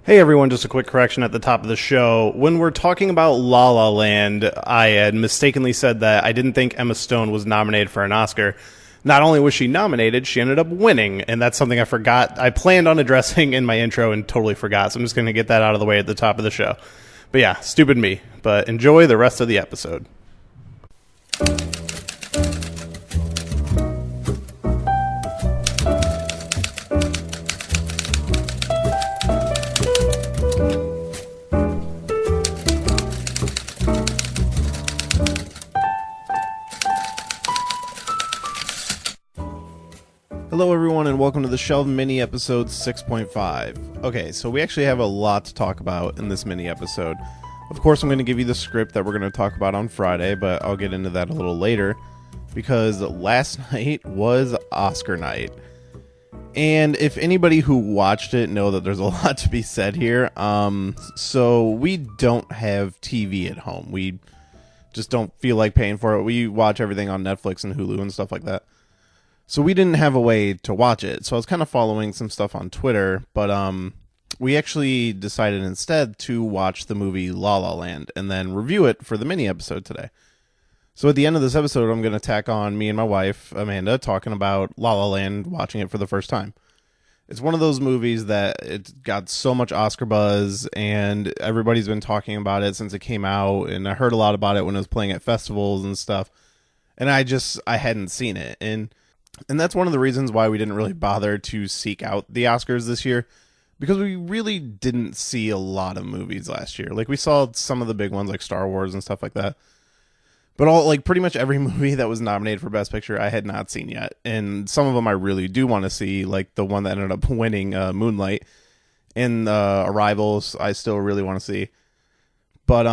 Hey everyone, just a quick correction at the top of the show. When we're talking about La La Land, I had mistakenly said that I didn't think Emma Stone was nominated for an Oscar. Not only was she nominated, she ended up winning, and that's something I forgot. I planned on addressing in my intro and totally forgot, so I'm just going to get that out of the way at the top of the show. But yeah, stupid me. But enjoy the rest of the episode. Hello everyone and welcome to the Shelved mini episode 6.5. Okay, so we actually have a lot to talk about in this mini episode. Of course, I'm going to give you the script that we're going to talk about on Friday, but I'll get into that a little later because last night was Oscar night. And if anybody who watched it know that there's a lot to be said here, so we don't have TV at home. We just don't feel like paying for it. We watch everything on Netflix and Hulu and stuff like that. So we didn't have a way to watch it. So I was kind of following some stuff on Twitter, but we actually decided instead to watch the movie La La Land and then review it for the mini episode today. So at the end of this episode, I'm going to tack on me and my wife, Amanda, talking about La La Land, watching it for the first time. It's one of those movies that it got so much Oscar buzz, and everybody's been talking about it since it came out, and I heard a lot about it when it was playing at festivals and stuff, and I hadn't seen it, and that's one of the reasons why we didn't really bother to seek out the Oscars this year, because we really didn't see a lot of movies last year. Like, we saw some of the big ones like Star Wars and stuff like that. But pretty much every movie that was nominated for Best Picture I had not seen yet. And some of them I really do want to see, like the one that ended up winning, Moonlight, and Arrivals I still really want to see. But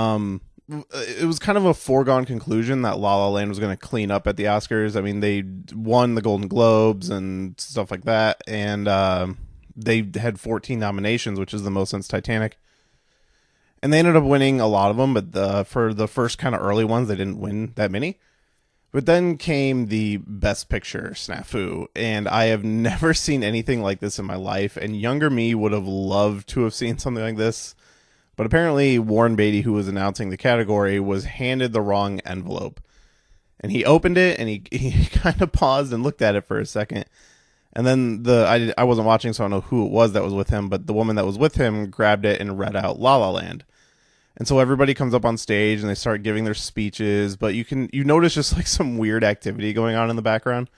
it was kind of a foregone conclusion that La La Land was going to clean up at the Oscars. I mean, they won the Golden Globes and stuff like that, and they had 14 nominations, which is the most since Titanic. And they ended up winning a lot of them, but for the first kind of early ones, they didn't win that many. But then came the Best Picture snafu, and I have never seen anything like this in my life, and younger me would have loved to have seen something like this. But apparently Warren Beatty, who was announcing the category, was handed the wrong envelope. And he opened it, and he kind of paused and looked at it for a second. And then I wasn't watching, so I don't know who it was that was with him, but the woman that was with him grabbed it and read out La La Land. And so everybody comes up on stage, and they start giving their speeches, but you notice just like some weird activity going on in the background.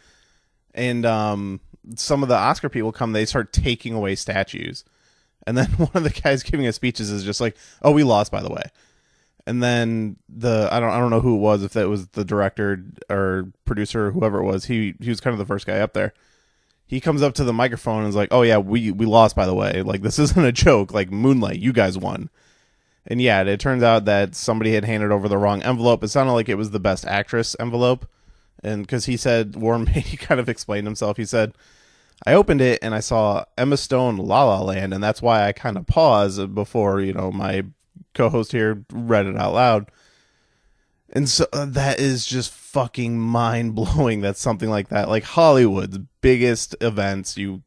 And some of the Oscar people they start taking away statues. And then one of the guys giving his speeches is just like, "Oh, we lost, by the way." And then I don't know who it was, if that was the director or producer or whoever it was. He was kind of the first guy up there. He comes up to the microphone and is like, "Oh yeah, we lost, by the way. Like, this isn't a joke. Like, Moonlight, you guys won." And yeah, it turns out that somebody had handed over the wrong envelope. It sounded like it was the Best Actress envelope. And because he said, Warren Beatty kind of explained himself. He said, "I opened it and I saw Emma Stone, La La Land, and that's why I kind of paused before, my co-host here read it out loud." And so that is just fucking mind-blowing that something like that, like Hollywood's biggest events, is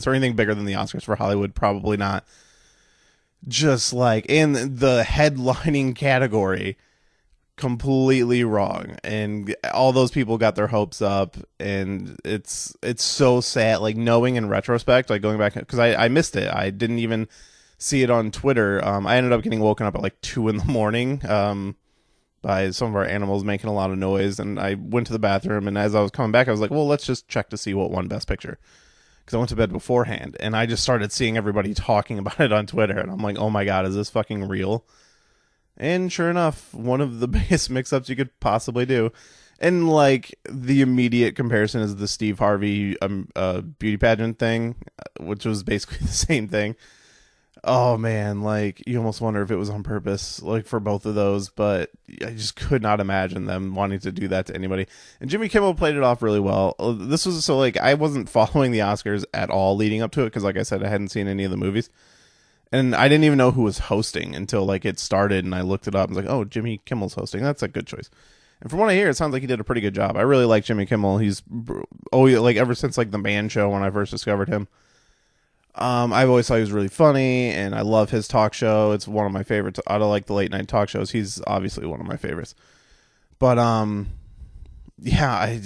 there anything bigger than the Oscars for Hollywood? Probably not. Just like in the headlining category, completely wrong, and all those people got their hopes up, and it's so sad, like, knowing in retrospect, like going back, because I missed it. I didn't even see it on Twitter. I ended up getting woken up at like 2 a.m. By some of our animals making a lot of noise, and I went to the bathroom, and as I was coming back I was like, well, let's just check to see what won Best Picture, because I went to bed beforehand, and I just started seeing everybody talking about it on Twitter, and I'm like, oh my god, is this fucking real? And sure enough, one of the biggest mix-ups you could possibly do. And, like, the immediate comparison is the Steve Harvey beauty pageant thing, which was basically the same thing. Oh, man, like, you almost wonder if it was on purpose, like, for both of those, but I just could not imagine them wanting to do that to anybody. And Jimmy Kimmel played it off really well. This was, so, like, I wasn't following the Oscars at all leading up to it, because, like I said, I hadn't seen any of the movies. And I didn't even know who was hosting until, like, it started, and I looked it up, and was like, oh, Jimmy Kimmel's hosting. That's a good choice. And from what I hear, it sounds like he did a pretty good job. I really like Jimmy Kimmel. He's, like, ever since, like, The Man Show when I first discovered him. I've always thought he was really funny, and I love his talk show. It's one of my favorites. Out of like the late night talk shows, he's obviously one of my favorites. But yeah,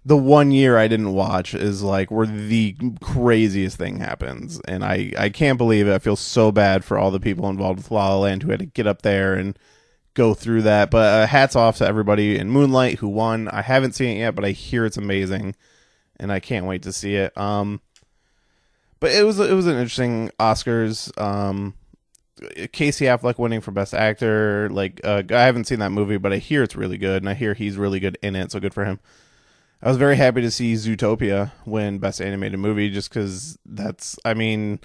the 1 year I didn't watch is like where the craziest thing happens, and I can't believe it. I feel so bad for all the people involved with La La Land who had to get up there and go through that. But hats off to everybody in Moonlight who won. I haven't seen it yet, but I hear it's amazing, and I can't wait to see it. But it was an interesting Oscars. Casey Affleck winning for Best Actor. Like I haven't seen that movie, but I hear it's really good, and I hear he's really good in it. So good for him. I was very happy to see Zootopia win Best Animated Movie, just because I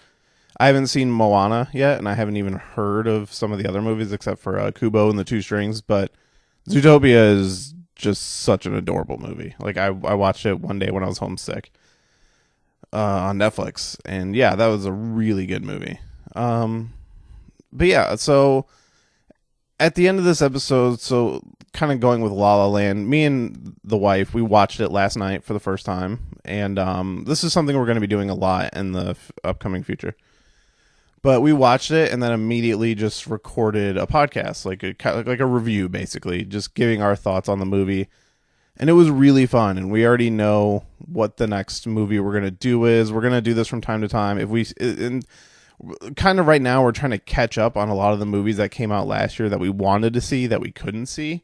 haven't seen Moana yet, and I haven't even heard of some of the other movies except for Kubo and the Two Strings. But Zootopia is just such an adorable movie. Like I watched it one day when I was homesick. On Netflix, and yeah, that was a really good movie. But yeah, so at the end of this episode, so kind of going with La La Land, me and the wife, we watched it last night for the first time, and this is something we're going to be doing a lot in the upcoming future. But we watched it and then immediately just recorded a podcast, like a review, basically, just giving our thoughts on the movie. And it was really fun, and we already know what the next movie we're going to do is. We're going to do this from time to time. And kind of right now, we're trying to catch up on a lot of the movies that came out last year that we wanted to see that we couldn't see.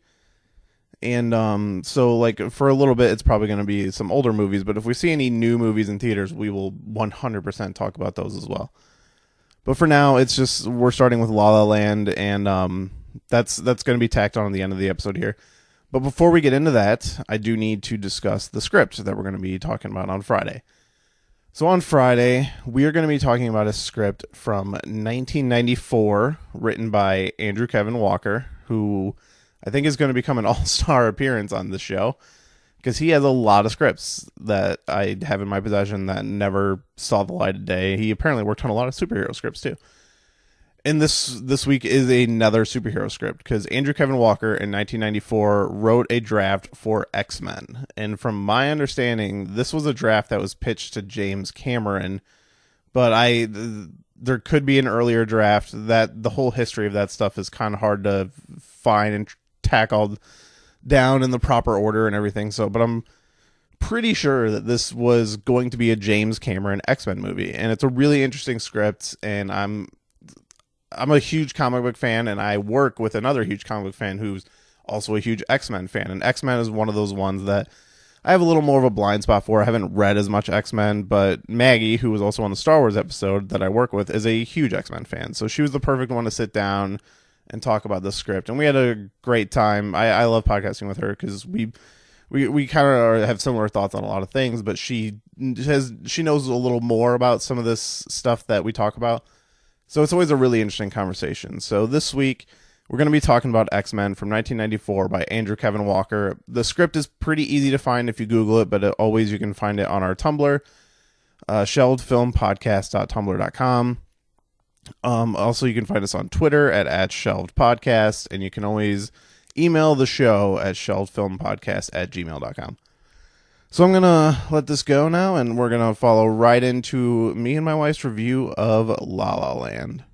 And so, like, for a little bit, it's probably going to be some older movies. But if we see any new movies in theaters, we will 100% talk about those as well. But for now, it's just we're starting with La La Land, and that's going to be tacked on at the end of the episode here. But before we get into that, I do need to discuss the script that we're going to be talking about on Friday. So on Friday, we are going to be talking about a script from 1994 written by Andrew Kevin Walker, who I think is going to become an all-star appearance on this show because he has a lot of scripts that I have in my possession that never saw the light of day. He apparently worked on a lot of superhero scripts too. And this week is another superhero script because Andrew Kevin Walker in 1994 wrote a draft for X-Men. And from my understanding, this was a draft that was pitched to James Cameron. But there could be an earlier draft. That the whole history of that stuff is kind of hard to find and tackle down in the proper order and everything. But I'm pretty sure that this was going to be a James Cameron X-Men movie. And it's a really interesting script, and I'm a huge comic book fan, and I work with another huge comic book fan who's also a huge X-Men fan. And X-Men is one of those ones that I have a little more of a blind spot for. I haven't read as much X-Men, but Maggie, who was also on the Star Wars episode that I work with, is a huge X-Men fan. So she was the perfect one to sit down and talk about the script. And we had a great time. I love podcasting with her because we kind of have similar thoughts on a lot of things, but she knows a little more about some of this stuff that we talk about. So it's always a really interesting conversation. So this week, we're going to be talking about X-Men from 1994 by Andrew Kevin Walker. The script is pretty easy to find if you Google it, but always you can find it on our Tumblr, shelvedfilmpodcast.tumblr.com. Also, you can find us on Twitter at shelvedpodcast, and you can always email the show at shelvedfilmpodcast@gmail.com. So I'm going to let this go now, and we're going to follow right into me and my wife's review of La La Land.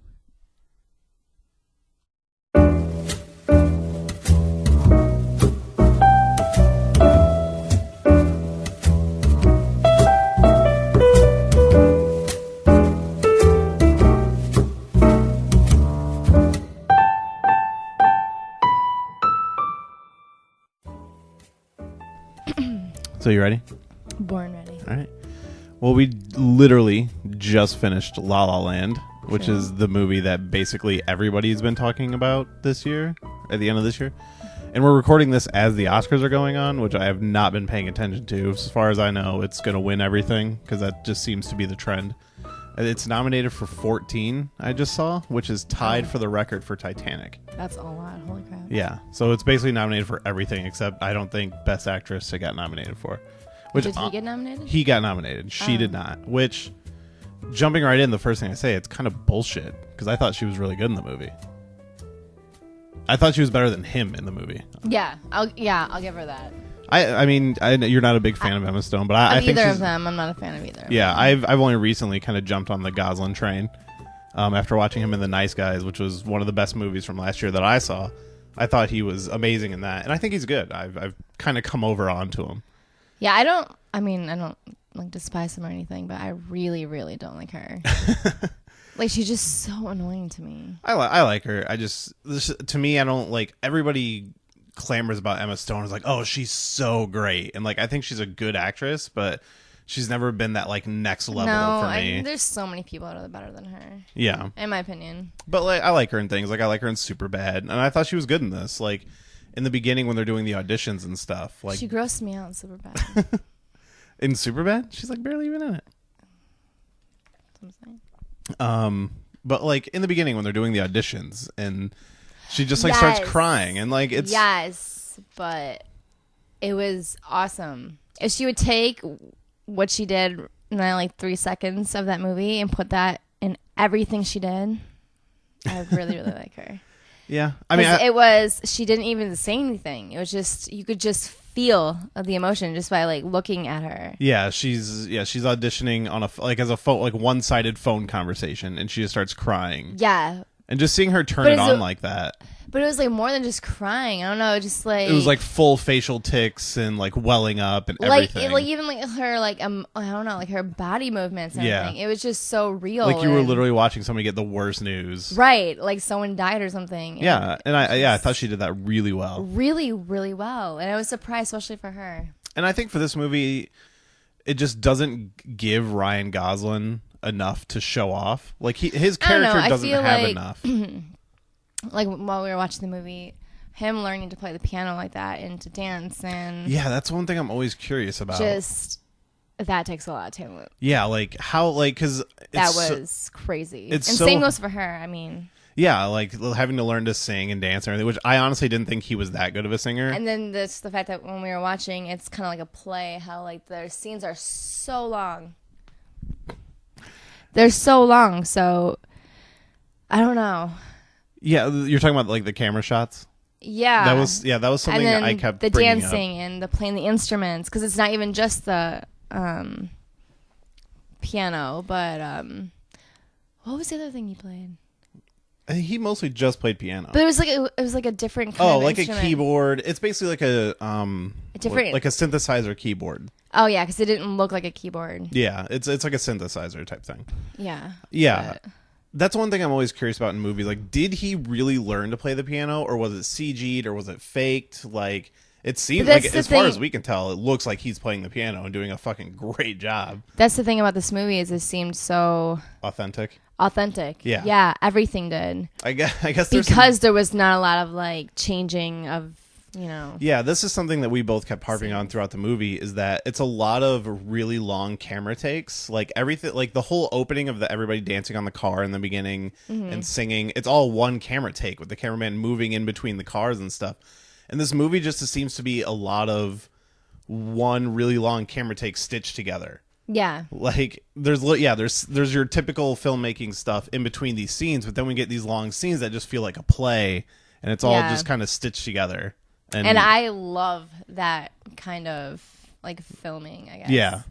So you ready? Born ready. All right. Well, we literally just finished La La Land, which is the movie that basically everybody's been talking about this year, at the end of this year. And we're recording this as the Oscars are going on, which I have not been paying attention to. As far as I know, it's going to win everything because that just seems to be the trend. It's nominated for 14, I just saw, which is tied for the record for Titanic. That's a lot. Holy crap. Yeah. So it's basically nominated for everything except I don't think Best Actress it got nominated for. Did he get nominated? He got nominated. She did not. Which, jumping right in, the first thing I say, it's kind of bullshit because I thought she was really good in the movie. I thought she was better than him in the movie. Yeah, I'll give her that. I mean, you're not a big fan of Emma Stone, but I think either of them. I'm not a fan of either. Yeah, I've only recently kind of jumped on the Gosling train after watching him in The Nice Guys, which was one of the best movies from last year that I saw. I thought he was amazing in that, and I think he's good. I've kind of come over onto him. Yeah, I don't like despise him or anything, but I really, really don't like her. Like, she's just so annoying to me. I like her. To me, I don't like, everybody clamors about Emma Stone. Is like, oh, she's so great, and like I think she's a good actress, but she's never been that like next level for me. There's so many people that are better than her. Yeah, in my opinion. But like, I like her in things. Like, I like her in Superbad, and I thought she was good in this. Like, in the beginning when they're doing the auditions and stuff. Like, she grossed me out in Superbad. In Superbad, she's like barely even in it. That's what I'm saying. But like in the beginning when they're doing the auditions and she just like starts crying and like it's but it was awesome. If she would take what she did in like 3 seconds of that movie and put that in everything she did, I would really, really like her. Yeah, I mean, she didn't even say anything. It was just, you could just feel the emotion just by like looking at her. Yeah, she's auditioning on as a phone, like one-sided phone conversation, and she just starts crying. Yeah, and just seeing her turn it on like that. But it was like more than just crying. I don't know, just like it was like full facial tics and like welling up and everything. Like even like her I don't know, like her body movements and everything. It was just so real. Like you were literally watching somebody get the worst news. Right, like someone died or something. Yeah, and I thought she did that really well. Really, really well. And I was surprised, especially for her. And I think for this movie, it just doesn't give Ryan Gosling enough to show off. Like his character doesn't have enough. Like while we were watching the movie, him learning to play the piano like that and to dance, and yeah, that's one thing I'm always curious about. Just that takes a lot of talent. Yeah, like how, like, because that was crazy. And same goes for her. I mean, yeah, like having to learn to sing and dance and everything, which I honestly didn't think he was that good of a singer. And then the fact that when we were watching, it's kind of like a play. How like their scenes are so long. They're so long, so I don't know. Yeah, you're talking about like the camera shots. Yeah, that was something and then I kept the bringing dancing up. And the playing the instruments, because it's not even just the piano, but what was the other thing he played? He mostly just played piano, but it was like a different kind of like instrument. A keyboard. It's basically like a different, like a synthesizer keyboard. Oh yeah, because it didn't look like a keyboard. Yeah, it's like a synthesizer type thing. Yeah. But that's one thing I'm always curious about in movies. Like, did he really learn to play the piano, or was it CG'd, or was it faked? Like, it seems like, as far as we can tell, it looks like he's playing the piano and doing a fucking great job. That's the thing about this movie, is it seemed so authentic. Yeah, everything did. I guess because there was not a lot of like changing of, you know. Yeah, this is something that we both kept harping on throughout the movie, is that it's a lot of really long camera takes. Like everything, like the whole opening of everybody dancing on the car in the beginning and singing, it's all one camera take with the cameraman moving in between the cars and stuff. And this movie just seems to be a lot of one really long camera take stitched together. Yeah. Like there's your typical filmmaking stuff in between these scenes, but then we get these long scenes that just feel like a play, and it's all just kind of stitched together. And I love that kind of like filming, I guess. Yeah.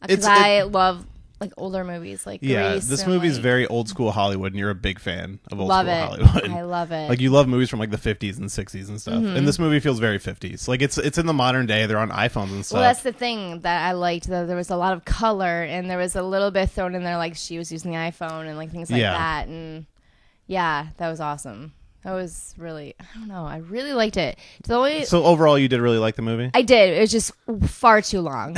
Because I love like older movies like Grease. This movie is very old school Hollywood, and you're a big fan of old school Hollywood. I love it. Like you love movies from like the 50s and 60s and stuff. And this movie feels very 50s. Like it's in the modern day. They're on iPhones and stuff. Well, that's the thing that I liked. That there was a lot of color, and there was a little bit thrown in there, like she was using the iPhone and like things like that. And yeah, that was awesome. That was really, I don't know, I really liked it. So overall, you did really like the movie? I did. It was just far too long.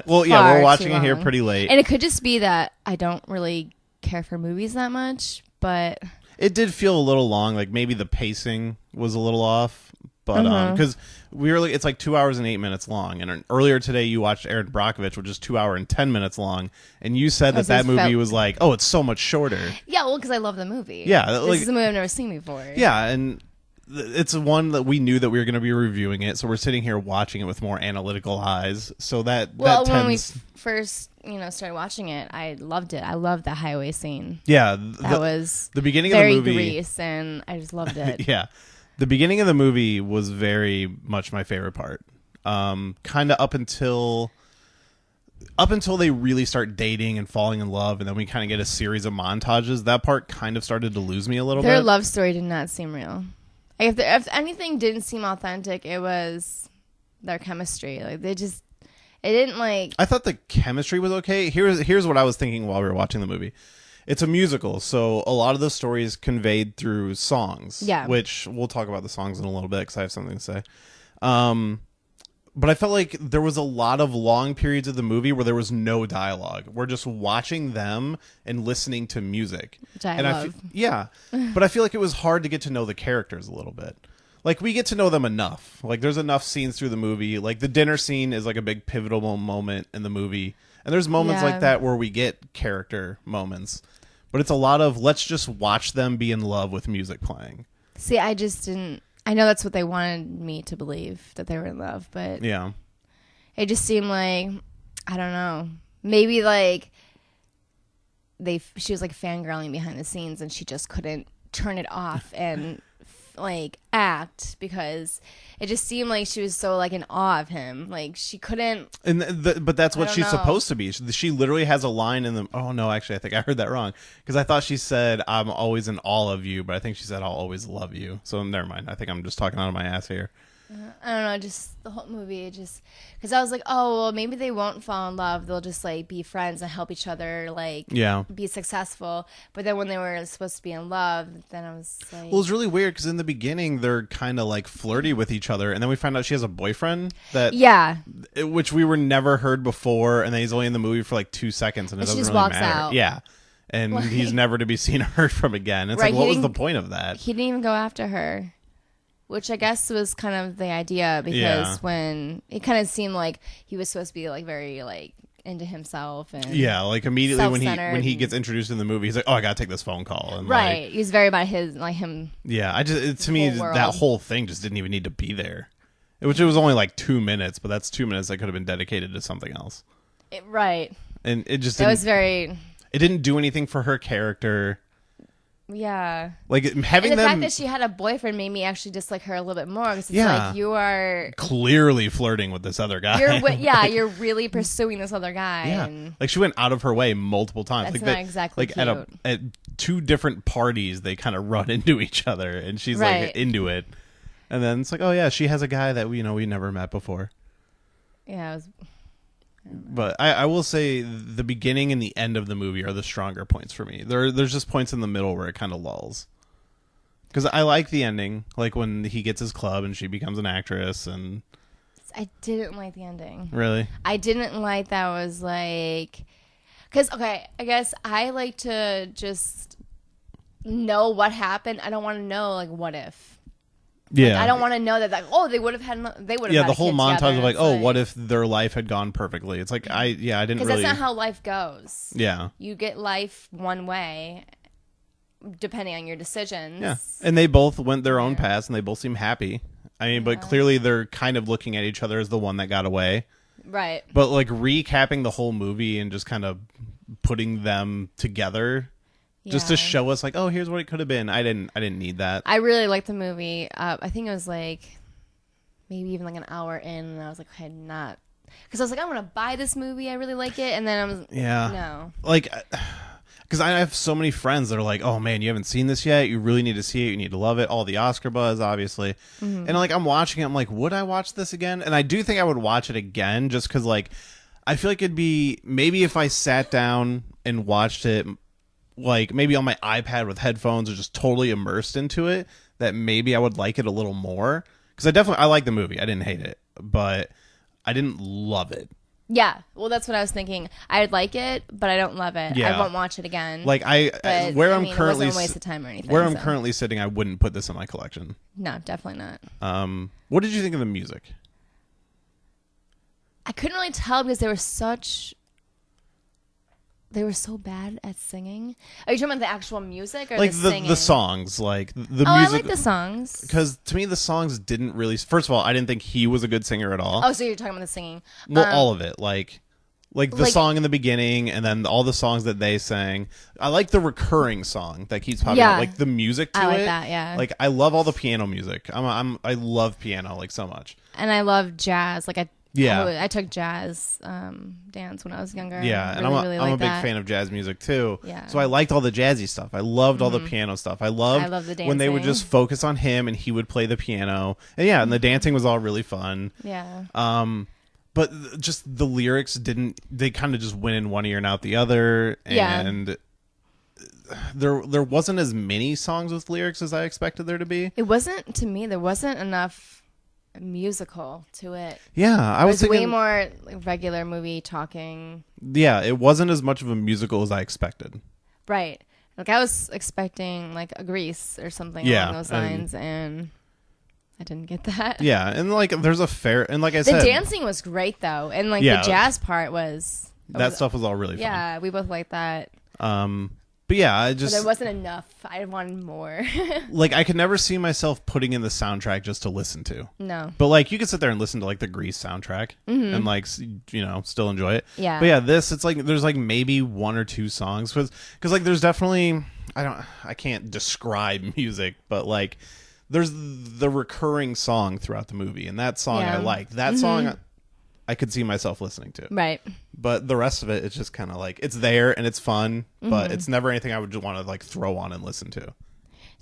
Well, yeah, we're watching it here pretty late. And it could just be that I don't really care for movies that much, but it did feel a little long. Like maybe the pacing was a little off. But because it's like 2 hours and 8 minutes long, and earlier today you watched Erin Brockovich, which is 2 hours and 10 minutes long, and you said that movie was like, oh, it's so much shorter. Yeah, well, because I love the movie. Yeah, this is a movie I've never seen before. Yeah, and it's one that we knew that we were going to be reviewing it, so we're sitting here watching it with more analytical eyes. So when we first started watching it, I loved it. I loved the highway scene. Yeah, that was the beginning of the movie. Very Grease, and I just loved it. Yeah. The beginning of the movie was very much my favorite part. kind of up until they really start dating and falling in love, and then we kind of get a series of montages. That part kind of started to lose me a little bit. Their love story did not seem real. If anything didn't seem authentic, it was their chemistry. Like it didn't like. I thought the chemistry was okay. Here's what I was thinking while we were watching the movie. It's a musical, so a lot of the story is conveyed through songs. Yeah. Which we'll talk about the songs in a little bit because I have something to say. But I felt like there was a lot of long periods of the movie where there was no dialogue. We're just watching them and listening to music. Which I love. But I feel like it was hard to get to know the characters a little bit. Like, we get to know them enough. Like, there's enough scenes through the movie. Like, the dinner scene is like a big pivotal moment in the movie. And there's moments like that where we get character moments. But it's a lot of, let's just watch them be in love with music playing. See, I just didn't. I know that's what they wanted me to believe, that they were in love, but yeah, it just seemed like, I don't know, maybe like she was like fangirling behind the scenes and she just couldn't turn it off and like act, because it just seemed like she was so like in awe of him, like she couldn't. But that's what she's supposed to be. She literally has a line in the. Oh no, actually, I think I heard that wrong, because I thought she said, "I'm always in awe of you," but I think she said, "I'll always love you." So never mind. I think I'm just talking out of my ass here. I don't know, just the whole movie, just because I was like, oh, well, maybe they won't fall in love. They'll just like be friends and help each other, like be successful. But then when they were supposed to be in love, then I was like, well, it's really weird because in the beginning they're kind of like flirty with each other, and then we find out she has a boyfriend which we were never heard before, and then he's only in the movie for like 2 seconds, and it doesn't she just really walks matter. out. Yeah. And he's never to be seen or heard from again. It's like, what was the point of that? He didn't even go after her. Which I guess was kind of the idea, because when it kind of seemed like he was supposed to be like very like into himself and like immediately when he gets introduced in the movie, he's like, oh, I gotta take this phone call, and right, he's very about him. Yeah, to me that whole thing just didn't even need to be there, which it was only like 2 minutes, but that's 2 minutes that could have been dedicated to something else. Right, and it just was very. It didn't do anything for her character. Yeah, like having the fact that she had a boyfriend made me actually dislike her a little bit more, because it's like, you are clearly flirting with this other guy. You're really pursuing this other guy. Yeah, and like she went out of her way multiple times. That's like not exactly like cute. at 2 different parties, they kind of run into each other, and she's like into it, and then it's like, oh yeah, she has a guy that we never met before. Yeah, it was. But I will say the beginning and the end of the movie are the stronger points for me. There's just points in the middle where it kind of lulls. Because I like the ending, like when he gets his club and she becomes an actress. And I didn't like the ending. Really? I didn't like that was like... Because, okay, I guess I like to just know what happened. I don't want to know, like, what if. Yeah, like, I don't want to know that. Like, oh, they would have had. Yeah, the whole montage of like, oh, what if their life had gone perfectly? It's like I didn't really. Because that's not how life goes. Yeah, you get life one way, depending on your decisions. Yeah, and they both went their own paths, and they both seem happy. I mean, but clearly they're kind of looking at each other as the one that got away. Right. But like recapping the whole movie and just kind of putting them together. Yeah. Just to show us, like, oh, here's what it could have been. I didn't need that. I really liked the movie. I think it was like maybe even like an hour in, and I was like, okay, not, because I was like, I'm gonna buy this movie. I really like it, and then I was no, like, because I have so many friends that are like, oh man, you haven't seen this yet. You really need to see it. You need to love it. All the Oscar buzz, obviously, and like I'm watching it. I'm like, would I watch this again? And I do think I would watch it again, just because like I feel like it'd be maybe if I sat down and watched it. Like maybe on my iPad with headphones or just totally immersed into it, that maybe I would like it a little more, because I like the movie. I didn't hate it, but I didn't love it. Yeah, well, that's what I was thinking. I'd like it, but I don't love it. I won't watch it again. Like it wasn't a waste of time or anything. Where I'm currently sitting, I wouldn't put this in my collection. No, definitely not. What did you think of the music? I couldn't really tell because they were so bad at singing. Are you talking about the actual music or like the singing? The songs, like the music? I like the songs. Because to me, the songs didn't really. First of all, I didn't think he was a good singer at all. Oh, so you're talking about the singing? Well, all of it. Like Like the song in the beginning, and then all the songs that they sang. I like the recurring song that keeps popping up, like the music to it. I like that, yeah. Like I love all the piano music. I love piano like so much. And I love jazz. Like I took jazz dance when I was younger. Yeah, and I'm a big fan of jazz music too. Yeah. So I liked all the jazzy stuff. I loved all the piano stuff. I loved the dancing. when they would just focus on him and he would play the piano. And and the dancing was all really fun. Yeah. But just the lyrics they kind of just went in one ear and out the other. And there wasn't as many songs with lyrics as I expected there to be. It wasn't, to me, there wasn't enough musical to it. Yeah, I was thinking way more regular movie talking. Yeah, it wasn't as much of a musical as I expected. Right. Like I was expecting like a Grease or something along those lines, and I didn't get that. Yeah, and like there's a fair, and like I said, the dancing was great though, and like the jazz part was stuff was all really fun. Yeah, we both liked that. But yeah, but there wasn't enough. I wanted more. Like I could never see myself putting in the soundtrack just to listen to. No. But like you could sit there and listen to like the Grease soundtrack and like still enjoy it. Yeah. But yeah, it's like there's like maybe one or two songs because like there's definitely I can't describe music, but like there's the recurring song throughout the movie, and that song I liked. That song I could see myself listening to. Right. But the rest of it, it's just kind of like it's there and it's fun, but it's never anything I would just want to like throw on and listen to.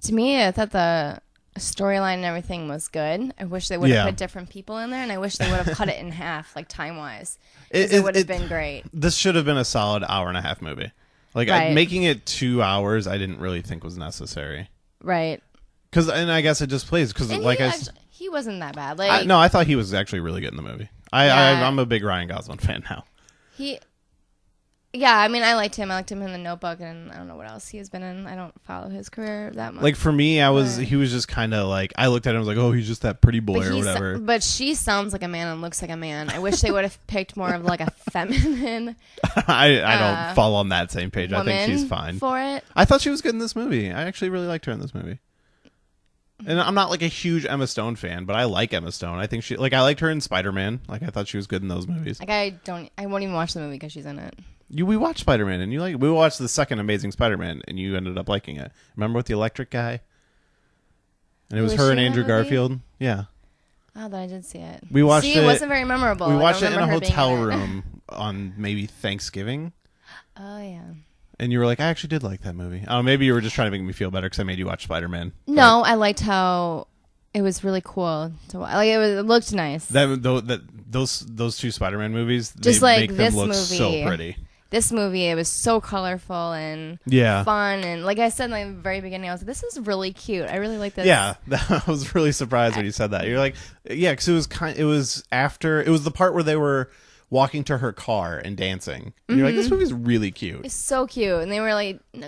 To me, I thought the storyline and everything was good. I wish they would have put different people in there, and I wish they would have cut it in half, like time wise. It would have been great. This should have been a solid hour-and-a-half movie. Like making it 2 hours, I didn't really think was necessary. Right. And I guess it just plays because like he wasn't that bad. Like I thought he was actually really good in the movie. I'm a big Ryan Gosling fan now. I mean, I liked him. I liked him in The Notebook, and I don't know what else he has been in. I don't follow his career that much. Like for me, he was just kind of like I looked at him and was like, oh, he's just that pretty boy or whatever. But she sounds like a man and looks like a man. I wish they would have picked more of like a feminine. I don't fall on that same page. I think she's fine for it. I thought she was good in this movie. I actually really liked her in this movie. And I'm not like a huge Emma Stone fan, but I like Emma Stone. I think I liked her in Spider-Man. Like I thought she was good in those movies. Like I won't even watch the movie because she's in it. We watched Spider-Man and we watched the second Amazing Spider-Man and you ended up liking it. Remember with the electric guy? And it was her and Andrew Garfield. Yeah. Oh, that I did see it. We watched it. It wasn't very memorable. We watched it in a hotel room on maybe Thanksgiving. Oh yeah. And you were like, I actually did like that movie. Oh, maybe you were just trying to make me feel better because I made you watch Spider-Man. No, I liked how it was really cool to watch. Like it looked nice. Those two Spider-Man movies, just they like make this them look movie, so pretty. This movie, it was so colorful and fun, and like I said in the very beginning, I was like, "This is really cute. I really like this." Yeah, I was really surprised when you said that. You're like, yeah, because it was the part where they were walking to her car and dancing. And you're like, this movie's really cute. It's so cute. And they were like, they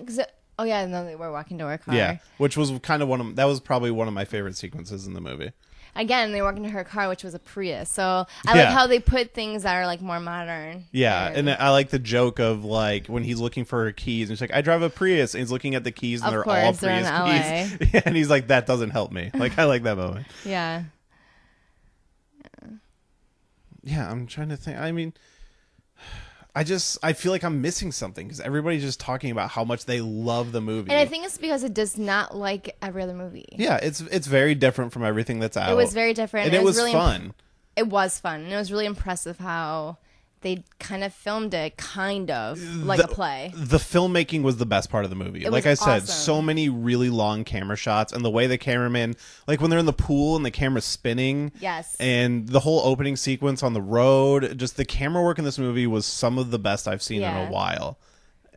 were walking to her car. Yeah, which was kind of that was probably one of my favorite sequences in the movie. Again, they walked into her car, which was a Prius. So I like how they put things that are like more modern. Yeah, and I like the joke of like when he's looking for her keys, and he's like, I drive a Prius, and he's looking at the keys, and they're all Prius keys. Yeah, and he's like, that doesn't help me. Like, I like that moment. Yeah. Yeah, I'm trying to think. I mean, I feel like I'm missing something because everybody's just talking about how much they love the movie. And I think it's because it does not like every other movie. Yeah, it's very different from everything that's out. It was very different. And it was really fun. It was fun. And it was really impressive how they kind of filmed it kind of like a play. The filmmaking was the best part of the movie. Like I said, so many really long camera shots, and the way the cameraman, like when they're in the pool and the camera's spinning. Yes. And the whole opening sequence on the road, just the camera work in this movie was some of the best I've seen in a while.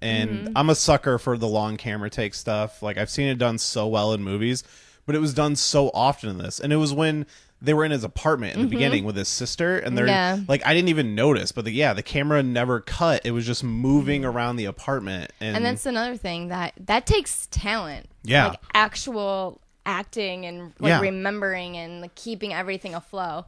And I'm a sucker for the long camera take stuff. Like I've seen it done so well in movies, but it was done so often in this. And it was when they were in his apartment in the beginning with his sister, and they're like, I didn't even notice, but the camera never cut. It was just moving around the apartment, and that's another thing that takes talent. Yeah, like actual acting and like remembering and like keeping everything aflow,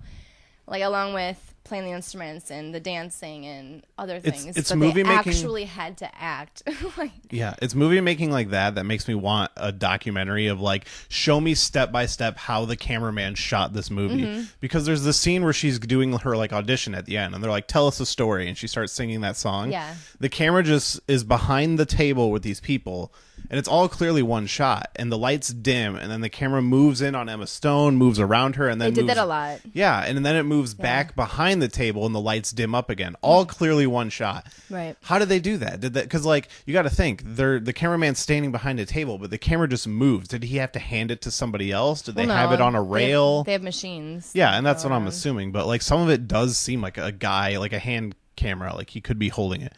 like along with playing the instruments and the dancing and other things. It's but movie they making. actually had to act. Like, Yeah, it's movie making like that makes me want a documentary of like, show me step by step how the cameraman shot this movie. Because there's this scene where she's doing her like audition at the end, and they're like, tell us a story, and she starts singing that song. Yeah. The camera just is behind the table with these people, and it's all clearly one shot, and the lights dim, and then the camera moves in on Emma Stone, moves around her, and then they did that a lot. Yeah, and then it moves back behind the table, and the lights dim up again. All clearly one shot. Right. How did they do that? Did that because like you got to think the cameraman's standing behind a table, but the camera just moves. Did he have to hand it to somebody else? Did they have it on a rail? They have machines. Yeah, and that's what I'm assuming. But like some of it does seem like a guy, like a hand camera, like he could be holding it.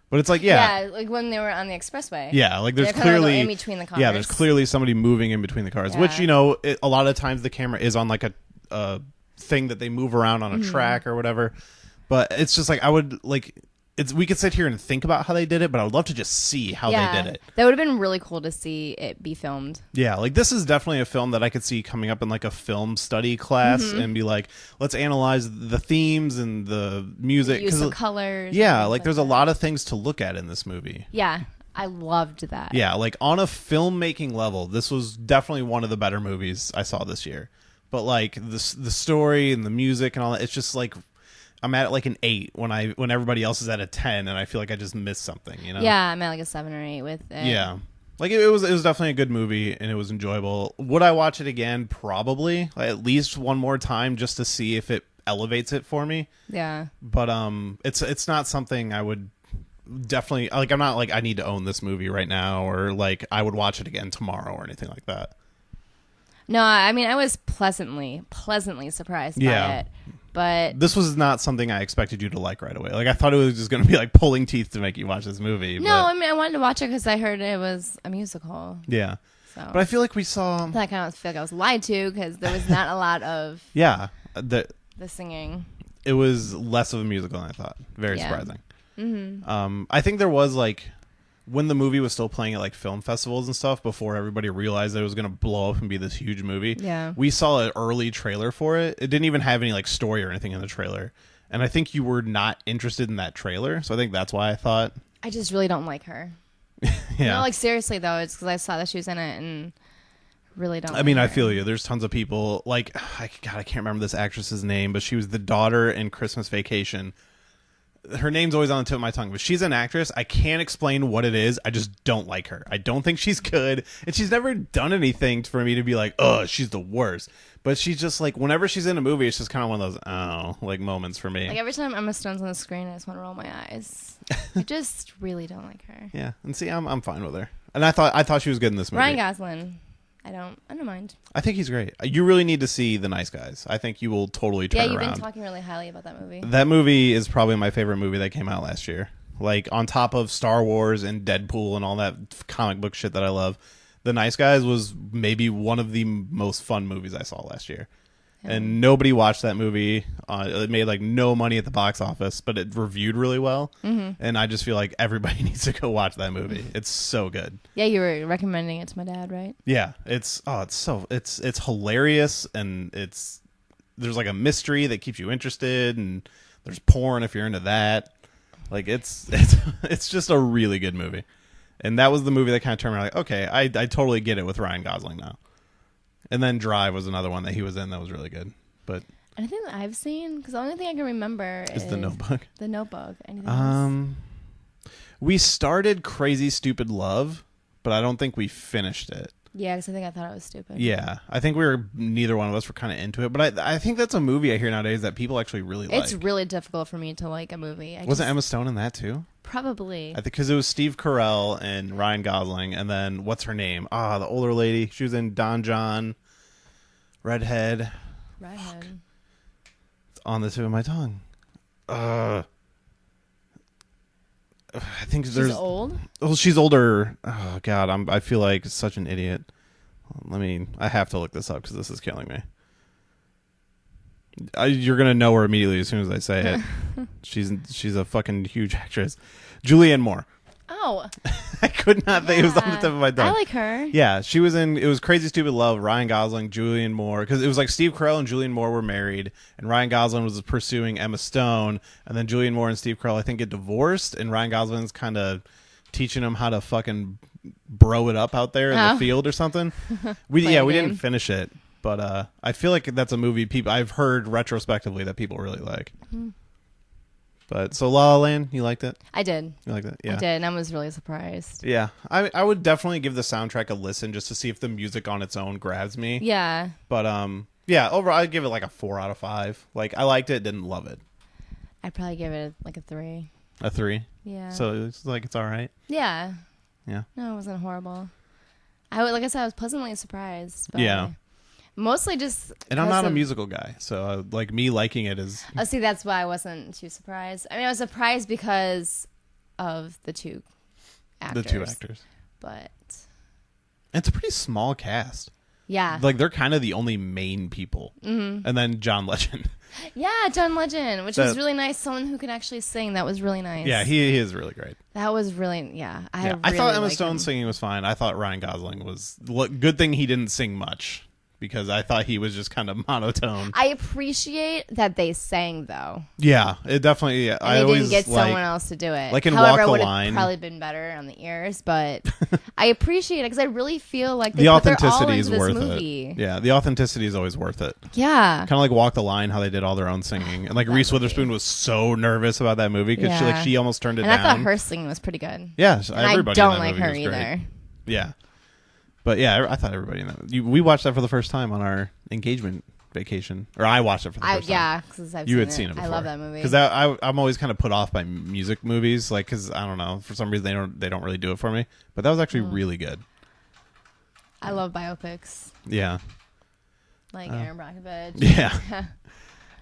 But it's like, yeah, like when they were on the expressway. Yeah, like there's They're clearly in between the cars. Yeah, there's clearly somebody moving in between the cars, which a lot of times the camera is on like a thing that they move around on a track or whatever. But it's just like I would like. We could sit here and think about how they did it, but I would love to just see how they did it. That would have been really cool to see it be filmed. Yeah, like this is definitely a film that I could see coming up in like a film study class and be like, let's analyze the themes and the music. Use of colors. Yeah, like there's a lot of things to look at in this movie. Yeah, I loved that. Yeah, like on a filmmaking level, this was definitely one of the better movies I saw this year. But like the story and the music and all that, it's just like I'm at like an 8 when everybody else is at a 10, and I feel like I just missed something, you know? Yeah, I'm at like a 7 or 8 with it. Yeah, like it was definitely a good movie, and it was enjoyable. Would I watch it again? Probably, like, at least one more time just to see if it elevates it for me. Yeah, but it's not something I would definitely like. I'm not like I need to own this movie right now, or like I would watch it again tomorrow or anything like that. No, I mean I was pleasantly surprised by it. But this was not something I expected you to like right away. Like I thought it was just going to be like pulling teeth to make you watch this movie. No, I mean I wanted to watch it because I heard it was a musical. Yeah, so. But I feel like we saw. I kind of feel like I was lied to because there was not a lot of the singing. It was less of a musical than I thought. Very surprising. Mm-hmm. I think there was like when the movie was still playing at like film festivals and stuff before everybody realized that it was going to blow up and be this huge movie. Yeah. We saw an early trailer for it. It didn't even have any like story or anything in the trailer. And I think you were not interested in that trailer. So I think that's why I thought. I just really don't like her. Yeah. No, like seriously though, it's because I saw that she was in it and really don't. I mean, I feel you. There's tons of people like, I can't remember this actress's name, but she was the daughter in Christmas Vacation. Her name's always on the tip of my tongue, but she's an actress. I can't explain what it is. I just don't like her. I don't think she's good, and she's never done anything for me to be like, oh, she's the worst. But she's just like, whenever she's in a movie, it's just kind of one of those like moments for me. Like every time Emma Stone's on the screen, I just want to roll my eyes. I just really don't like her. Yeah, and see, I'm fine with her, and I thought she was good in this movie. Ryan Gosling. I don't mind. I think he's great. You really need to see The Nice Guys. I think you will totally turn around. Yeah, you've been talking really highly about that movie. That movie is probably my favorite movie that came out last year. Like, on top of Star Wars and Deadpool and all that comic book shit that I love, The Nice Guys was maybe one of the most fun movies I saw last year. Yeah. And nobody watched that movie. It made like no money at the box office, but it reviewed really well. Mm-hmm. And I just feel like everybody needs to go watch that movie. It's so good. Yeah, you were recommending it to my dad, right? Yeah, it's hilarious, and there's like a mystery that keeps you interested, and there's porn if you're into that. Like it's just a really good movie. And that was the movie that kind of turned me like, okay, I totally get it with Ryan Gosling now. And then Drive was another one that he was in that was really good. But anything that I've seen, because the only thing I can remember is The Notebook. The Notebook. Anything else? We started Crazy Stupid Love, but I don't think we finished it. Yeah, because I thought it was stupid. Yeah, I think neither one of us were kind of into it. But I think that's a movie I hear nowadays that people actually really like. It's really difficult for me to like a movie. Wasn't Emma Stone in that too? Probably. I think because it was Steve Carell and Ryan Gosling, and then what's her name? The older lady. She was in Don John. Redhead. Fuck. It's on the tip of my tongue. I think she's old. Well, she's older. Oh God, I feel like such an idiot. I have to look this up because this is killing me. You're gonna know her immediately as soon as I say it. She's a fucking huge actress. Julianne Moore. Oh. I could not think. It was on the tip of my tongue. I like her. Yeah, she was in. It was Crazy Stupid Love. Ryan Gosling, Julianne Moore, because it was like Steve Carell and Julianne Moore were married, and Ryan Gosling was pursuing Emma Stone, and then Julianne Moore and Steve Carell, I think, get divorced, and Ryan Gosling's kind of teaching him how to fucking bro it up out there in the field or something. We didn't finish it, but I feel like that's a movie I've heard retrospectively that people really like. Mm-hmm. But so La La Land, you liked it? I did. You liked it? Yeah. I did, and I was really surprised. Yeah. I would definitely give the soundtrack a listen just to see if the music on its own grabs me. Yeah. But yeah, overall I'd give it like a 4 out of 5. Like I liked it, didn't love it. I'd probably give it like a 3. A 3? Yeah. So it's like it's all right. Yeah. Yeah. No, it wasn't horrible. Like I said, I was pleasantly surprised. Yeah. Mostly just... And I'm not a musical guy, so like me liking it is... Oh, see, that's why I wasn't too surprised. I mean, I was surprised because of the 2 actors. The 2 actors. But... It's a pretty small cast. Yeah. Like, they're kind of the only main people. Mm-hmm. And then John Legend. Yeah, John Legend, which was really nice. Someone who could actually sing. That was really nice. Yeah, he is really great. That was really... Yeah. I thought Emma Stone's singing was fine. I thought Ryan Gosling was... Good thing he didn't sing much. Because I thought he was just kind of monotone. I appreciate that they sang, though. Yeah, it definitely... Yeah, and they didn't get someone else to do it. Like in However, Walk the it would Line. have probably been better on the ears, but I appreciate it because I really feel like they the put their all authenticity into is worth this movie. it. Yeah, the authenticity is always worth it. Yeah. Kind of like Walk the Line, how they did all their own singing. And like Reese Witherspoon was so nervous about that movie because she almost turned it down. And I thought her singing was pretty good. Yeah, I everybody don't in that like movie her was either. Great. Yeah. But yeah, I thought everybody in that. We watched that for the first time on our engagement vacation, or I watched it for the first time. Yeah, because you had seen it before. I love that movie because I'm always kind of put off by music movies, like because I don't know, for some reason they don't really do it for me. But that was actually really good. I love biopics. Yeah, like Aaron Brockovich.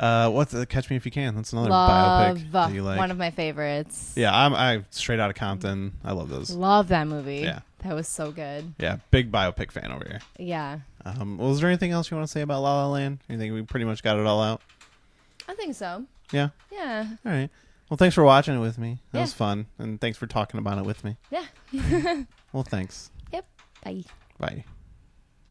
Yeah. What's Catch Me If You Can? That's another biopic that you like. One of my favorites. Yeah, I Straight Outta Compton. I love those. Love that movie. Yeah. That was so good. Yeah, big biopic fan over here. Yeah. Well, is there anything else you want to say about La La Land? You think we pretty much got it all out? I think so. Yeah? Yeah. All right. Well, thanks for watching it with me. That was fun. And thanks for talking about it with me. Yeah. Well, thanks. Yep. Bye. Bye.